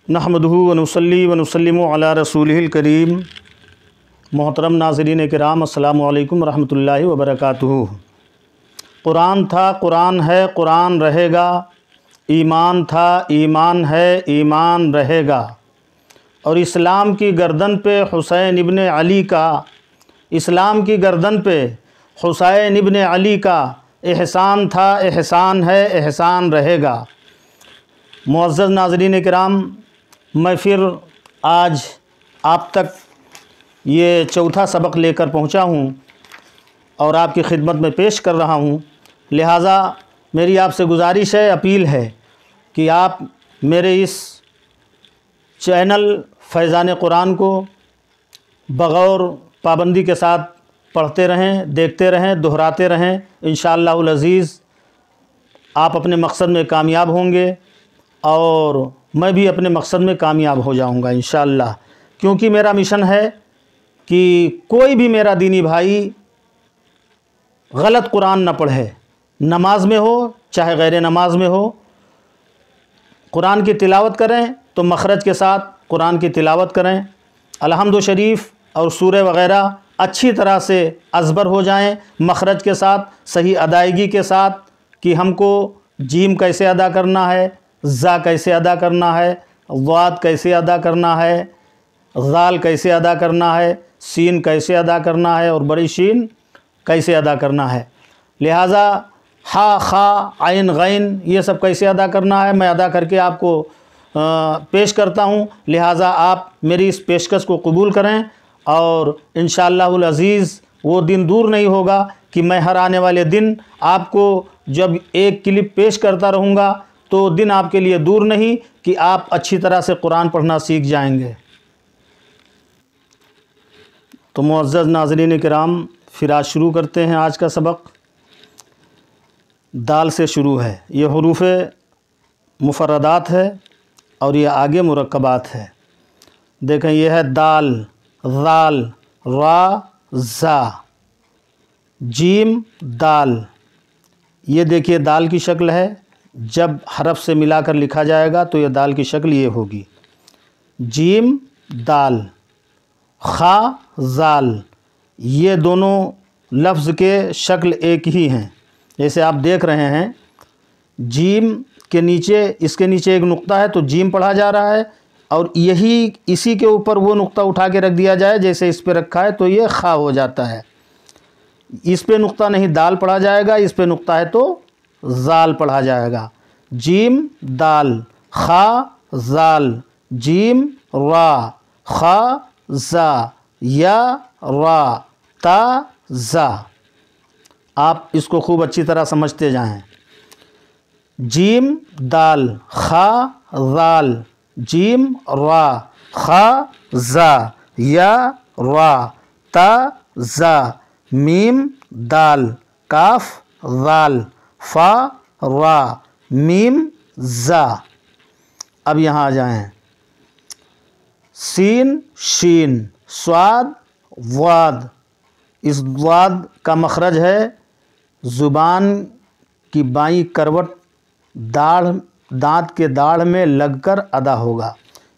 नहमदुहु व नुसल्ली व नुसल्लिमु अला रसूलिहिल करीम। मोहतरम नाज़रीन किराम, अस्सलामु अलैकुम रहमतुल्लाहि व बरकातुहू। कुरान था, कुरान है, कुरान रहेगा। ईमान था, ईमान है, ईमान रहेगा। और इस्लाम की गर्दन पे हुसैन इब्न अली का, इस्लाम की गर्दन पे हुसैन इब्न अली का एहसान था, एहसान है, एहसान रहेगा। मुअज़्ज़ज़ नाज़रीन किराम, मैं फिर आज आप तक ये चौथा सबक लेकर पहुंचा हूं और आपकी खिदमत में पेश कर रहा हूं। लिहाजा मेरी आपसे गुजारिश है, अपील है कि आप मेरे इस चैनल फैज़ान कुरान को बग़ौर पाबंदी के साथ पढ़ते रहें, देखते रहें, दोहराते रहें। इंशाअल्लाहुल अज़ीज़ आप अपने मकसद में कामयाब होंगे और मैं भी अपने मकसद में कामयाब हो जाऊंगा इंशाअल्लाह। क्योंकि मेरा मिशन है कि कोई भी मेरा दीनी भाई गलत कुरान न पढ़े, नमाज में हो चाहे गैर नमाज में हो। कुरान की तिलावत करें तो मखरज के साथ कुरान की तिलावत करें। अलहम्दु शरीफ और सूरह वग़ैरह अच्छी तरह से अज़बर हो जाएं, मखरज के साथ, सही अदायगी के साथ कि हमको जीम कैसे अदा करना है, ज़ा कैसे अदा करना है, वाद कैसे अदा करना है, ज़ाल कैसे अदा करना है, सीन कैसे अदा करना है और बड़ी शीन कैसे अदा करना है। लिहाजा हा, खा, आइन, गैन ये सब कैसे अदा करना है मैं अदा करके आपको पेश करता हूँ। लिहाजा आप मेरी इस पेशकश को कबूल करें और इंशाअल्लाहुल अज़ीज़ वो दिन दूर नहीं होगा कि मैं हर आने वाले दिन आपको जब एक क्लिप पेश करता रहूँगा तो दिन आपके लिए दूर नहीं कि आप अच्छी तरह से कुरान पढ़ना सीख जाएंगे। तो मुअज़्ज़ज़ नाज़रीन किराम, फिर आज शुरू करते हैं। आज का सबक दाल से शुरू है। ये हुरूफ़ मुफ़र्रदात है और ये आगे मुरक्कबात है। देखें, ये है दाल, ज़ाल, रा, ज़ा, जीम, दाल। ये देखिए दाल की शक्ल है। जब हरफ से मिलाकर लिखा जाएगा तो ये दाल की शक्ल ये होगी, जीम दाल, खा ज़ाल। ये दोनों लफ्ज़ के शक्ल एक ही हैं। जैसे आप देख रहे हैं, जीम के नीचे, इसके नीचे एक नुक्ता है तो जीम पढ़ा जा रहा है और यही इसी के ऊपर वो नुक्ता उठा के रख दिया जाए, जैसे इस पे रखा है तो ये खा हो जाता है। इस पे नुक्ता नहीं दाल पढ़ा जाएगा, इस पे नुक्ता है तो ज़ाल पढ़ा जाएगा। जीम दाल, खा ज़ाल, जीम रा, खा ज़ा, या रा, ता ज़ा। आप इसको खूब अच्छी तरह समझते जाएं। जीम दाल, खा ज़ाल, जीम रा, खा ज़ा, या रा, ता ज़ा, मीम दाल, काफ ज़ाल, फ़ा रा, मीम ज़ा। अब यहाँ आ जाएं। सीन शीन, स्वाद वाद। इस वाद का मखरज है ज़ुबान की बाईं करवट दांत के दाढ़ में लगकर अदा होगा।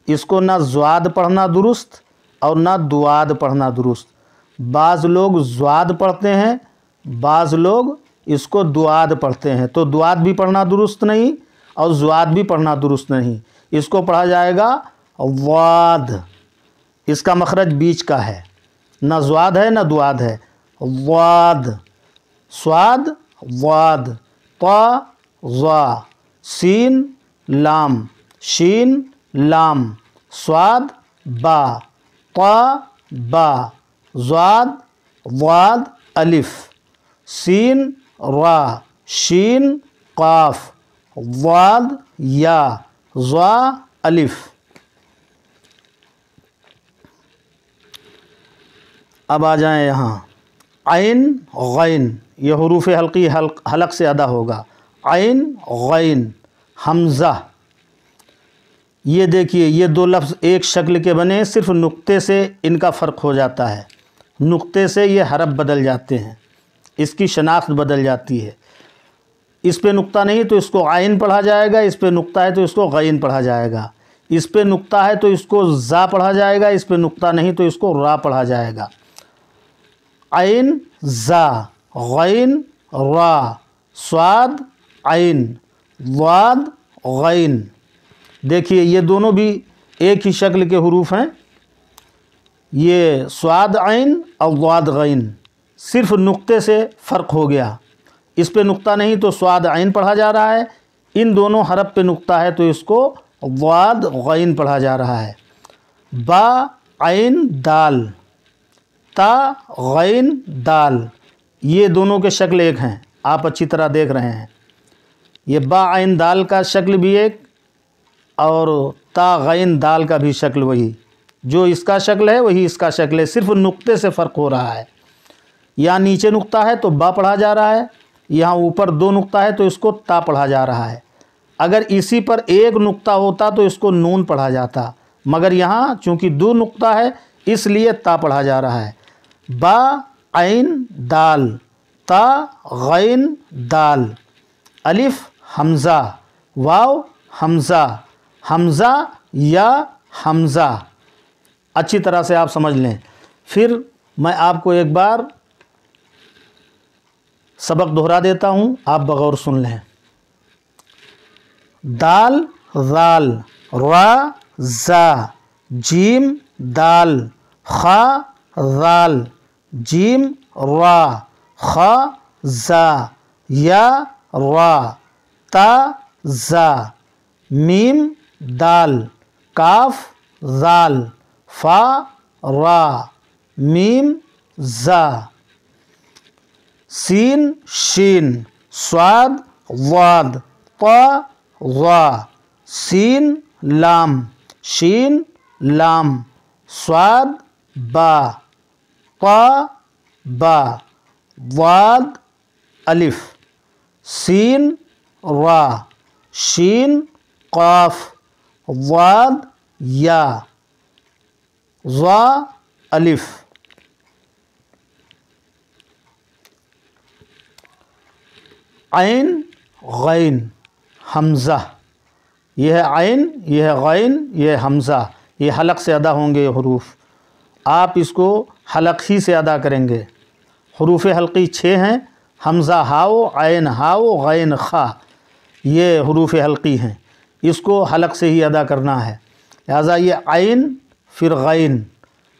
इसको ना ज़्वाद पढ़ना दुरुस्त और ना दुआद पढ़ना दुरुस्त। बाज़ लोग ज़्वाद पढ़ते हैं, बाज़ लोग इसको दुआद पढ़ते हैं। तो दुआद भी पढ़ना दुरुस्त नहीं और ज़्वाद भी पढ़ना दुरुस्त नहीं। इसको पढ़ा जाएगा वाद। इसका मखरज बीच का है, ना ज़्वाद है ना दुआद है। वाद, स्वाद वाद, ता ज़ा, सीन लाम, शीन लाम, स्वाद बा, ता बा, ज़्वाद वाद अलिफ, सीन रा, शीन काफ, वाद या, ज़ा अलिफ। अब आ जाएं यहाँ। आइन गैन, ये हुरूफ़ हल्की हलक से अदा होगा। आइन गैन, हमज़ा। ये देखिए, ये दो लफ्ज़ एक शक्ल के बने, सिर्फ़ नुक्ते से इनका फ़र्क हो जाता है। नुक्ते से ये हरफ बदल जाते हैं, इसकी शनाख्त बदल जाती है। इस पे नुक्ता नहीं तो इसको आइन पढ़ा जाएगा, इस पे नुक्ता है तो इसको गैन पढ़ा जाएगा। اس پہ نقطہ ہے تو اس کو زا پڑھا جائے گا، اس پہ نقطہ نہیں تو اس کو را پڑھا جائے گا۔ عین زا، غین را، صاد عین، ضاد غین۔ دیکھیے یہ دونوں بھی ایک ہی شکل کے حروف ہیں، یہ صاد عین اور ضاد غین، صرف نقطے سے فرق ہو گیا۔ اس پہ نقطہ نہیں تو صاد عین پڑھا جا رہا ہے، ان دونوں حرف پہ نقطہ ہے تو اس کو ضاد غین پڑھا جا رہا ہے۔ با عین دال، تا غین دال، یہ دونوں کے شکل ایک ہیں، آپ اچھی طرح دیکھ رہے ہیں۔ یہ با عین دال کا شکل بھی ایک اور تا غین دال کا بھی شکل وہی، جو اس کا شکل ہے وہی اس کا شکل ہے، صرف نقطے سے فرق ہو رہا ہے۔ یہاں نیچے نقطہ ہے تو با پڑھا جا رہا ہے، یہاں اوپر دو نقطہ ہے تو اس کو تا پڑھا جا رہا ہے۔ اگر اسی پر ایک نقطہ ہوتا تو اس کو نون پڑھا جاتا، مگر یہاں چونکہ دو نقطہ ہے اس لیے تا پڑھا جا رہا ہے۔ با عین دال، تا غین دال، الف حمزہ، واو حمزہ، حمزہ یا حمزہ، اچھی طرح سے آپ سمجھ لیں۔ پھر میں آپ کو ایک بار سبق دہرا دیتا ہوں، آپ بغور سن لیں۔ دال ذال، را زا، جیم دال، خا ذال، جیم را، خا زا، یا را، تا زا، میم دال، کاف ذال، فا را، میم زا، سین شین، صاد ضاد، طا ظا، سین لام، شین لام، صاد با، طا با، ضاد الف، سین را، شین قاف، ضاد یا، ظا الف۔ عین غین حمزہ، یہ ہے عین، یہ ہے غین، یہ ہے حمزہ، یہ حلق سے ادا ہوں گے یہ حروف، آپ اس کو حلق ہی سے ادا کریں گے۔ حروف حلقی 6 ہیں، حمزہ ہاؤ، عین ہاؤ، غین خا، یہ حروف حلقی ہیں، اس کو حلق سے ہی ادا کرنا ہے۔ لہٰذا یہ عین پھر غین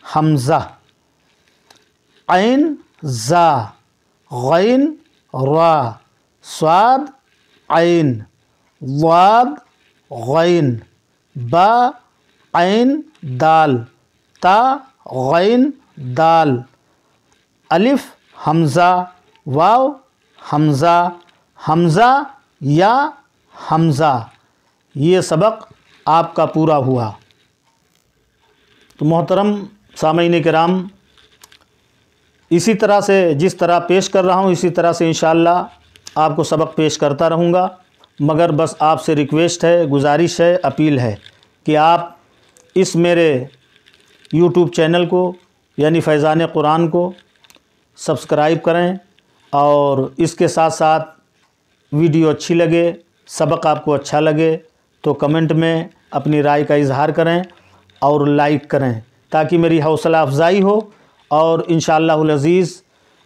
حمزہ، عین زا، غین را، صاد عین، ضاد غین، با عین دال، تا غین دال، الف حمزہ، واو حمزہ، حمزہ یا حمزہ۔ یہ سبق آپ کا پورا ہوا۔ تو محترم سامعین کرام، اسی طرح سے جس طرح پیش کر رہا ہوں اسی طرح سے انشاءاللہ آپ کو سبق پیش کرتا رہوں گا، مگر بس آپ سے ریکویسٹ ہے، گزارش ہے، اپیل ہے کہ آپ اس میرے یوٹیوب چینل کو یعنی فیضان قرآن کو سبسکرائب کریں، اور اس کے ساتھ ساتھ ویڈیو اچھی لگے، سبق آپ کو اچھا لگے تو کمنٹ میں اپنی رائے کا اظہار کریں اور لائک کریں تاکہ میری حوصلہ افزائی ہو، اور انشاءاللہ العزیز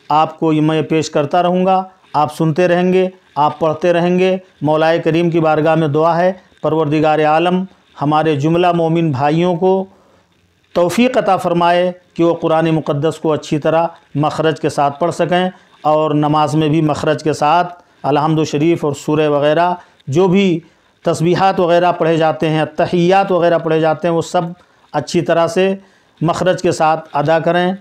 آپ کو یہ میں پیش کرتا رہوں گا، آپ سنتے رہیں گے، آپ پڑھتے رہیں گے۔ مولا کریم کی بارگاہ میں دعا ہے پروردگار عالم ہمارے جملہ مومن بھائیوں کو توفیق عطا فرمائے کہ وہ قرآن مقدس کو اچھی طرح مخرج کے ساتھ پڑھ سکیں، اور نماز میں بھی مخرج کے ساتھ الحمد شریف اور سورہ وغیرہ جو بھی تسبیحات وغیرہ پڑھے جاتے ہیں، تحیات وغیرہ پڑھے جاتے ہیں، وہ سب اچھی طرح سے مخرج کے ساتھ ادا کریں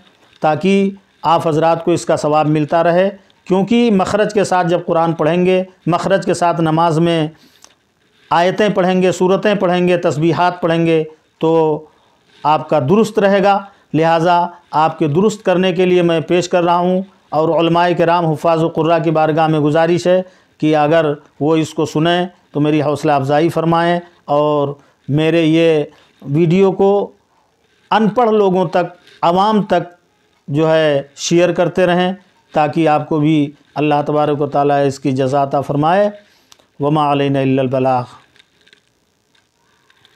تاکہ آپ حضرات کو اس کا ثواب ملتا رہے، کیونکہ مخرج کے ساتھ جب قرآن پڑھیں گے، مخرج کے ساتھ نماز میں آیتیں پڑھیں گے، سورتیں پڑھیں گے، تسبیحات پڑھیں گے تو آپ کا درست رہے گا۔ لہٰذا آپ کے درست کرنے کے لیے میں پیش کر رہا ہوں، اور علماء کرام حفاظ و قراء کی بارگاہ میں گزارش ہے کہ اگر وہ اس کو سنیں تو میری حوصلہ افزائی فرمائیں، اور میرے یہ ویڈیو کو ان پڑھ لوگوں تک، عوام تک جو ہے شیئر کرتے رہیں تاکہ آپ کو بھی اللہ تبارک و تعالیٰ اس کی جزا عطا فرمائے۔ وما علینا الا البلاغ۔